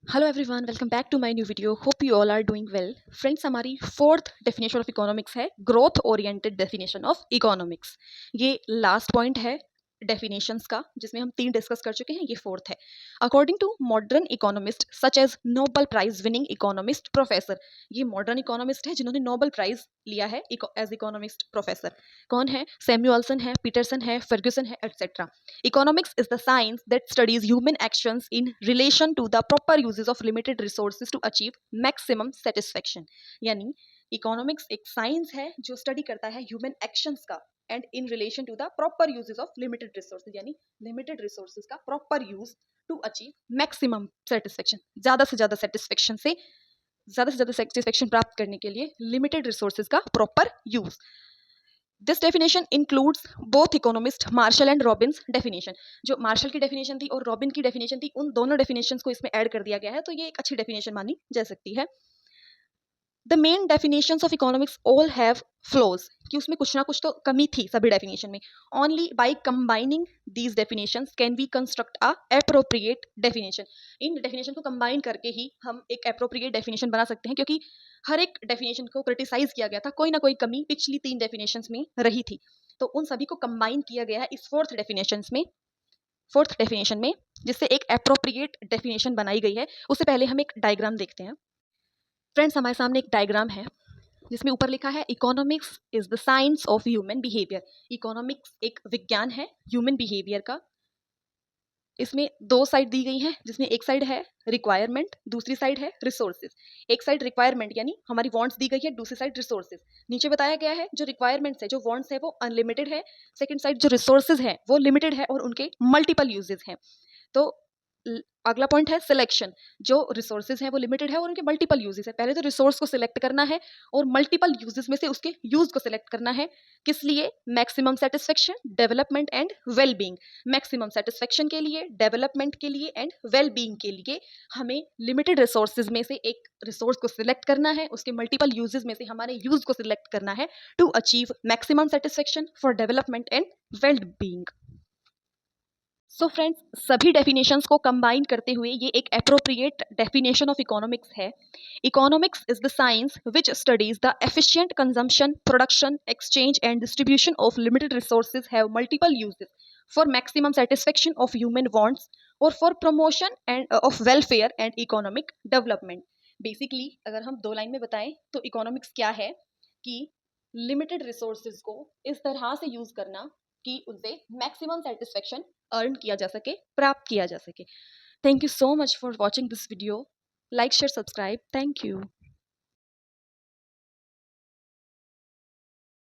Hello everyone, welcome back to my new video. Hope you all are doing well. Friends, हमारी fourth definition of economics है growth oriented definition of economics. ये last point है definitions का, जिसमें हम 3 discuss कर चुके हैं। ये फोर्थ है। According to modern economist such as Nobel prize winning economist professor, ये मॉडर्न इकोनॉमिस्ट है जिन्होंने नोबेल प्राइज लिया है एज इकोनॉमिस्ट प्रोफेसर। कौन है? सैमुअल्सन है, पीटरसन है, फर्ग्यूसन है, etcetera. Economics is the science that studies human actions in relation to the proper uses of limited resources to achieve maximum satisfaction। यानी इकोनॉमिक्स एक science है जो स्टडी करता है ह्यूमन एक्शंस का and in relation to the proper uses of limited resources, यानी limited resources का proper use to achieve maximum satisfaction. ज्यादा से ज्यादा सेटिस्फेक्शन प्राप्त करने के लिए लिमिटेड रिसोर्सेज का proper use. This definition includes both economist Marshall and Robbins definition. जो मार्शल की डेफिनेशन थी और रॉबिन की डेफिनेशन थी, उन दोनों डेफिनेशंस को इसमें ऐड कर दिया गया है, तो ये एक अच्छी डेफिनेशन मानी जा सकती है। The main definitions of economics all have flaws, कि उसमें कुछ ना कुछ तो कमी थी सभी डेफिनेशन में। Only by combining these definitions can we construct a appropriate definition. इन डेफिनेशन को कंबाइन करके ही हम एक एप्रोप्रिएट डेफिनेशन बना सकते हैं, क्योंकि हर एक डेफिनेशन को क्रिटिसाइज किया गया था, कोई ना कोई कमी पिछली 3 डेफिनेशंस में रही थी। तो उन सभी को कंबाइन किया गया है इस फोर्थ डेफिनेशन में, जिससे एक एप्रोप्रिएट डेफिनेशन बनाई गई है। उससे पहले हम एक डायग्राम देखते हैं। फ्रेंड्स, हमारे सामने एक डायग्राम है जिसमें ऊपर लिखा है economics is the science of human behaviour. Economics एक विज्ञान है ह्यूमन बिहेवियर का। इसमें 2 साइड दी गई हैं, जिसमें एक साइड है रिक्वायरमेंट, दूसरी साइड है रिसोर्सेज। एक साइड रिक्वायरमेंट यानी हमारी वांट्स दी गई है, दूसरी साइड रिसोर्सेज। नीचे बताया गया है जो रिक्वायरमेंट्स है, जो वांट्स है वो अनलिमिटेड है। सेकंड साइड जो रिसोर्सेज है वो लिमिटेड है और उनके मल्टीपल यूजेस हैं। तो अगला पॉइंट है सिलेक्शन। जो रिसोर्सेज हैं वो लिमिटेड है और उनके मल्टीपल यूजेस है। पहले तो रिसोर्स को सिलेक्ट करना है और मल्टीपल यूजेस में से उसके यूज को सिलेक्ट करना है। किस लिए? Maximum satisfaction, development and well being. Maximum satisfaction के लिए, डेवलपमेंट के लिए एंड वेल बीइंग के लिए हमें लिमिटेड रिसोर्सेज में से एक रिसोर्स को सिलेक्ट करना है, उसके मल्टीपल यूजेस में से हमारे यूज को सिलेक्ट करना है to achieve maximum satisfaction for development and well being. So friends, सभी डेफिनेशंस को कंबाइन करते हुए ये एक एप्रोप्रिएट डेफिनेशन ऑफ इकोनॉमिक्स है। Economics is the science which studies the efficient consumption, production, exchange and distribution of limited resources have multiple uses for maximum satisfaction of human wants और for promotion and of welfare and economic development. Basically अगर हम 2 line में बताएं तो economics क्या है कि limited resources को इस तरह से यूज करना कि उनसे मैक्सिमम सेटिस्फेक्शन अर्न किया जा सके, प्राप्त किया जा सके। Thank you so much for watching this video. Like, share, subscribe. Thank you.